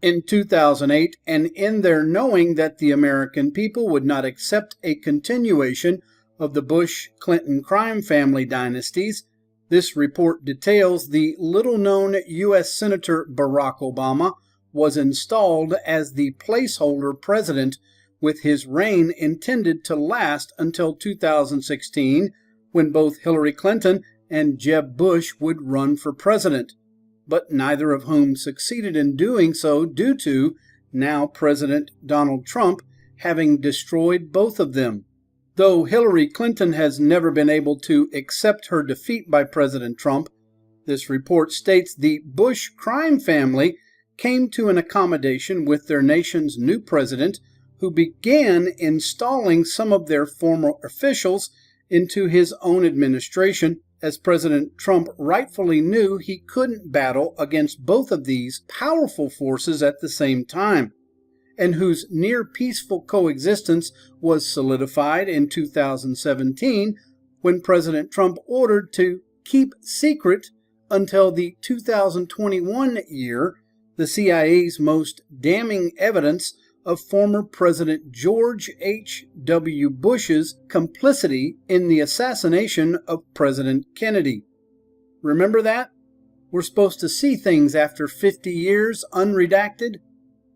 In 2008, and in their knowing that the American people would not accept a continuation of the Bush-Clinton crime family dynasties, this report details the little-known U.S. Senator Barack Obama was installed as the placeholder president, with his reign intended to last until 2016, when both Hillary Clinton and Jeb Bush would run for president, but neither of whom succeeded in doing so due to now President Donald Trump having destroyed both of them. Though Hillary Clinton has never been able to accept her defeat by President Trump, this report states the Bush crime family came to an accommodation with their nation's new president, who began installing some of their former officials into his own administration, as President Trump rightfully knew he couldn't battle against both of these powerful forces at the same time, and whose near-peaceful coexistence was solidified in 2017 when President Trump ordered to keep secret until the 2021 year the CIA's most damning evidence of former President George H.W. Bush's complicity in the assassination of President Kennedy. Remember that? We're supposed to see things after 50 years unredacted?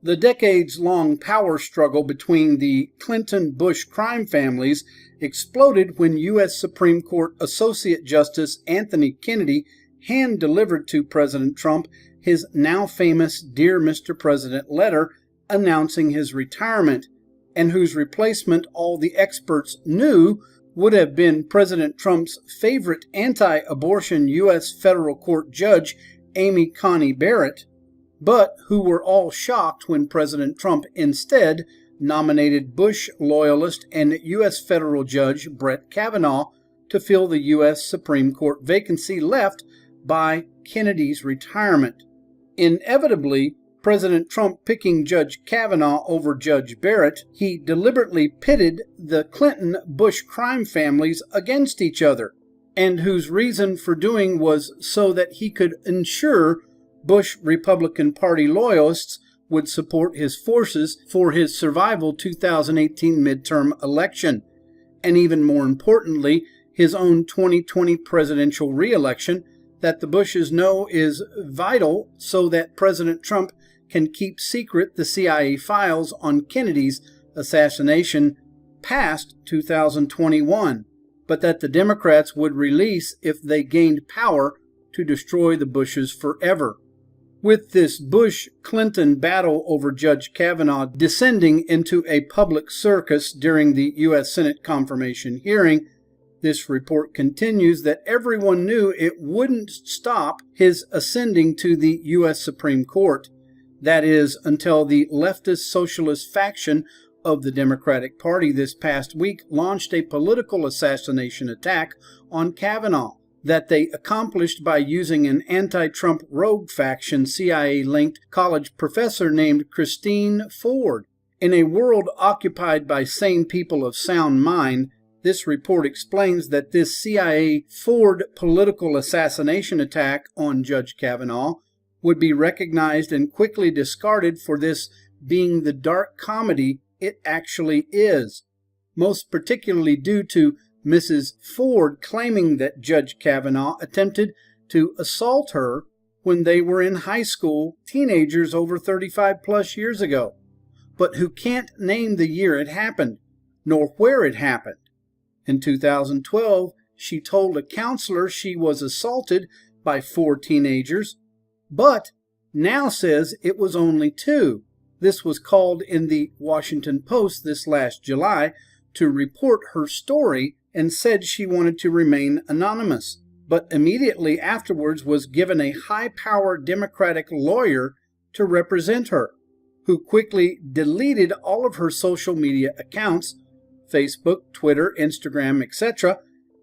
The decades-long power struggle between the Clinton-Bush crime families exploded when U.S. Supreme Court Associate Justice Anthony Kennedy hand-delivered to President Trump his now famous Dear Mr. President letter announcing his retirement, and whose replacement all the experts knew would have been President Trump's favorite anti-abortion U.S. federal court judge, Amy Coney Barrett, but who were all shocked when President Trump instead nominated Bush loyalist and U.S. federal judge Brett Kavanaugh to fill the U.S. Supreme Court vacancy left by Kennedy's retirement. Inevitably, President Trump picking Judge Kavanaugh over Judge Barrett, he deliberately pitted the Clinton-Bush crime families against each other, and whose reason for doing was so that he could ensure Bush Republican Party loyalists would support his forces for his survival 2018 midterm election, and even more importantly, his own 2020 presidential re-election that the Bushes know is vital so that President Trump can keep secret the CIA files on Kennedy's assassination past 2021, but that the Democrats would release if they gained power to destroy the Bushes forever. With this Bush-Clinton battle over Judge Kavanaugh descending into a public circus during the U.S. Senate confirmation hearing, this report continues that everyone knew it wouldn't stop his ascending to the U.S. Supreme Court. That is, until the leftist socialist faction of the Democratic Party this past week launched a political assassination attack on Kavanaugh that they accomplished by using an anti-Trump rogue faction CIA-linked college professor named Christine Ford. In a world occupied by sane people of sound mind, this report explains that this CIA Ford political assassination attack on Judge Kavanaugh would be recognized and quickly discarded for this being the dark comedy it actually is, most particularly due to Mrs. Ford claiming that Judge Kavanaugh attempted to assault her when they were in high school, teenagers over 35 plus years ago, but who can't name the year it happened, nor where it happened. In 2012, she told a counselor she was assaulted by 4 teenagers, but now says it was only 2. This was called in the Washington Post this last July to report her story and said she wanted to remain anonymous, but immediately afterwards was given a high-powered Democratic lawyer to represent her, who quickly deleted all of her social media accounts, Facebook, Twitter, Instagram, etc.,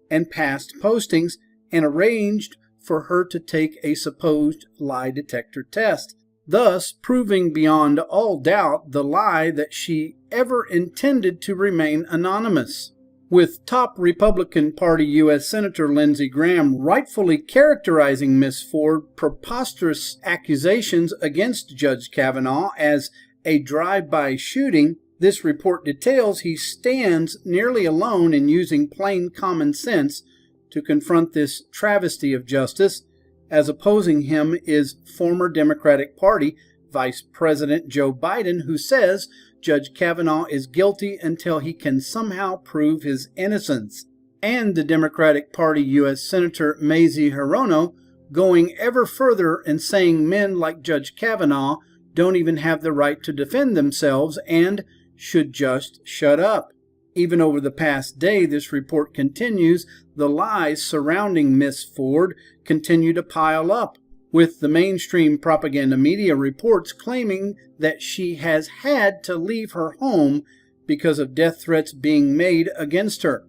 and past postings, and arranged for her to take a supposed lie detector test, thus proving beyond all doubt the lie that she ever intended to remain anonymous. with top Republican Party U.S. Senator Lindsey Graham rightfully characterizing Ms. Ford's preposterous accusations against Judge Kavanaugh as a drive-by shooting. This report details he stands nearly alone in using plain common sense to confront this travesty of justice, as opposing him is former Democratic Party Vice President Joe Biden, who says Judge Kavanaugh is guilty until he can somehow prove his innocence, and the Democratic Party U.S. Senator Mazie Hirono going ever further and saying men like Judge Kavanaugh don't even have the right to defend themselves and should just shut up. Even over the past day, this report continues, the lies surrounding Miss Ford continue to pile up, with the mainstream propaganda media reports claiming that she has had to leave her home because of death threats being made against her,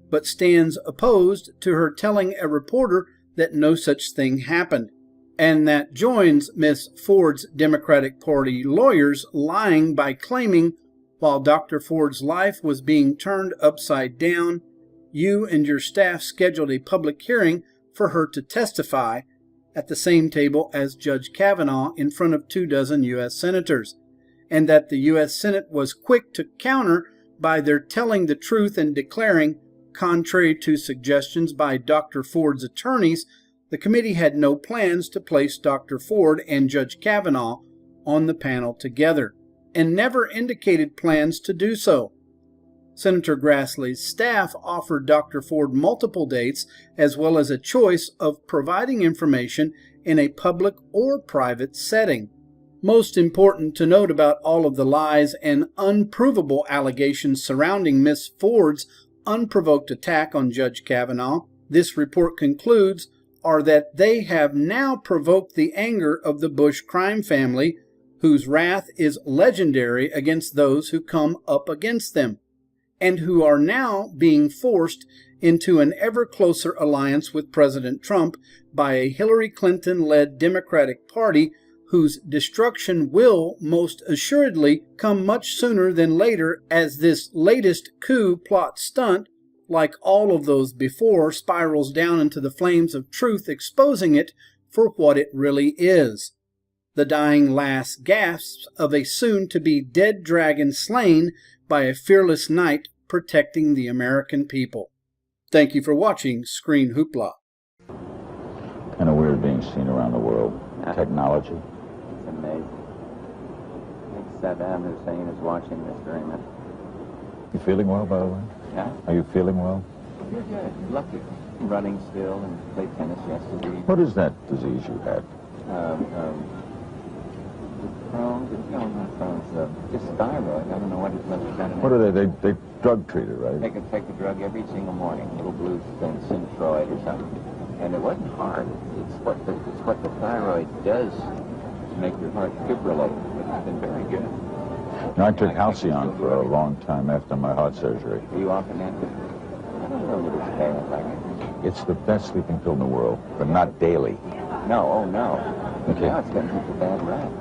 but stands opposed to her telling a reporter that no such thing happened, and that joins Miss Ford's Democratic Party lawyers lying by claiming while Dr. Ford's life was being turned upside down, you and your staff scheduled a public hearing for her to testify at the same table as Judge Kavanaugh in front of 24 U.S. senators, and that the U.S. Senate was quick to counter by their telling the truth and declaring, contrary to suggestions by Dr. Ford's attorneys, the committee had no plans to place Dr. Ford and Judge Kavanaugh on the panel together, and never indicated plans to do so. Senator Grassley's staff offered Dr. Ford multiple dates as well as a choice of providing information in a public or private setting. Most important to note about all of the lies and unprovable allegations surrounding Miss Ford's unprovoked attack on Judge Kavanaugh, this report concludes, are that they have now provoked the anger of the Bush crime family, whose wrath is legendary against those who come up against them, and who are now being forced into an ever closer alliance with President Trump by a Hillary Clinton-led Democratic Party whose destruction will most assuredly come much sooner than later, as this latest coup plot stunt, like all of those before, spirals down into the flames of truth, exposing it for what it really is. The dying last gasps of a soon-to-be dead dragon slain by a fearless knight protecting the American people. Thank you for watching Screen Hoopla. Kind of weird being seen around the world. Technology. It's amazing. I think Saddam Hussein is watching this very much. You feeling well, by the way? Yeah? Are you feeling well? You're good. Lucky. Running still and played tennis yesterday. What is that disease you had? Crohn's, no, not Crohn's, just thyroid. I don't know what it was. What are they? They drug treated, right? They could take the drug every single morning, little blue thing, Synthroid or something. And it wasn't hard. It's what the thyroid does to make your heart fibrillate. It's been very good. Now, I took Halcyon for a long time after my heart surgery. Are you often at it? I don't know that it's bad like it. It's the best sleeping pill in the world, but not daily. No, oh no. Okay. Now it's getting such a bad rap.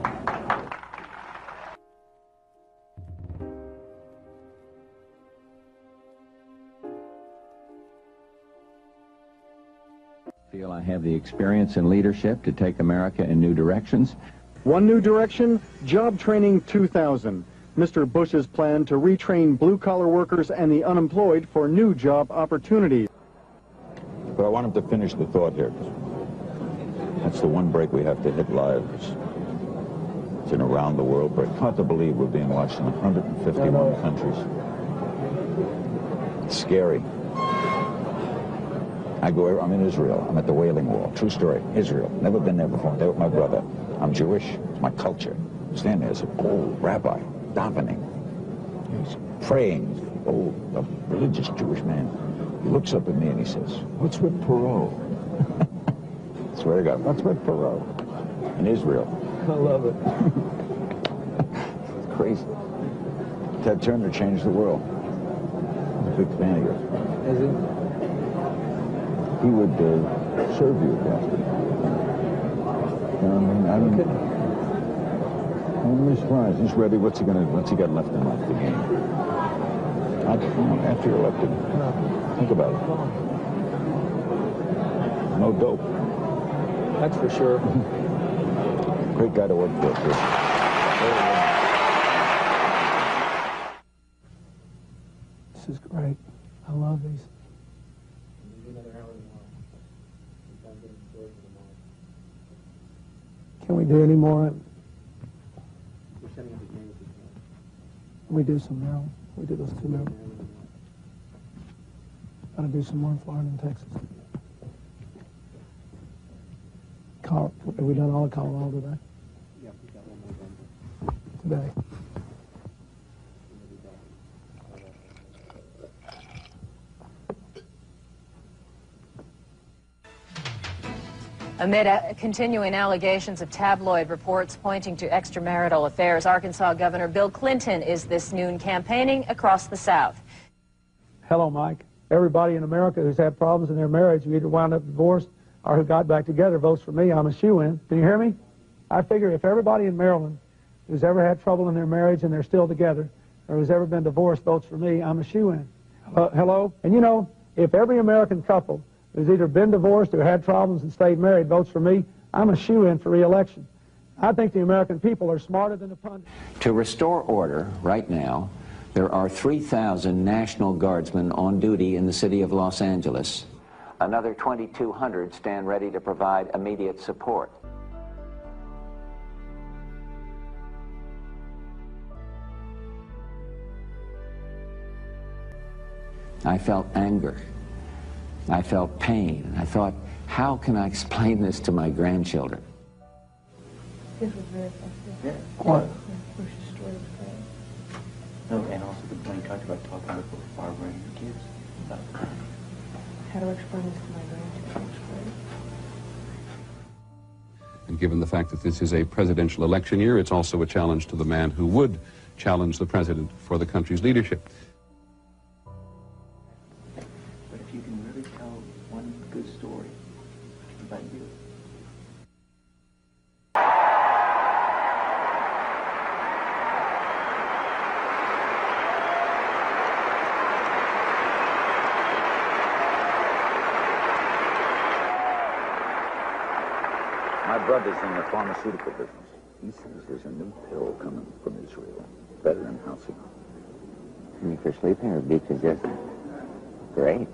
Feel I have the experience and leadership to take America in new directions. One new direction, Job Training 2000. Mr. Bush's plan to retrain blue-collar workers and the unemployed for new job opportunities. But I want him to finish the thought here. That's the one break we have to hit live. It's an around the world break. Hard to believe we're being watched in 151 countries. It's scary. I'm in Israel. I'm at the Wailing Wall. True story. Israel. Never been there before. There with my brother. I'm Jewish. It's my culture. Stand there as an old rabbi, davening. He's praying. Old, a religious Jewish man. He looks up at me and he says, "What's with Perot?" I swear to God, what's with Perot? In Israel. I love it. It's crazy. Ted Turner changed the world. I'm a big fan of yours. Is it? He would serve you at that. You know what I mean? I'm really surprised. He's ready. What's he got left in life? The game. After you're elected, think about it. No dope. That's for sure. Great guy to work for, too. This is great. I love these. Can we do any more? We do some now. We did those 2 now. Gotta do some more in Florida and Texas. Have we done all of Colorado today? Yeah, we got one more done. Today. Amid continuing allegations of tabloid reports pointing to extramarital affairs, Arkansas Governor Bill Clinton is this noon campaigning across the South. Hello, Mike. Everybody in America who's had problems in their marriage, who either wound up divorced or who got back together, votes for me. I'm a shoo-in. Can you hear me? I figure if everybody in Maryland who's ever had trouble in their marriage and they're still together, or who's ever been divorced, votes for me, I'm a shoo-in. Hello? And you know, if every American couple who's either been divorced or had problems and stayed married votes for me, I'm a shoo-in for re-election. I think the American people are smarter than the pundits. To restore order right now, there are 3,000 National Guardsmen on duty in the city of Los Angeles. Another 2,200 stand ready to provide immediate support. I felt anger. I felt pain. And I thought, how can I explain this to my grandchildren? This was very frustrating. Yeah. What? Bush's story was great. No, and also when you talked about talking with Barbara and your kids. How to explain this to my grandchildren was great. And given the fact that this is a presidential election year, it's also a challenge to the man who would challenge the president for the country's leadership. But if you can really tell one good story about you. My brother's in the pharmaceutical business. He says there's a new pill coming from Israel, better than housing. For sleeping, or beach is just great.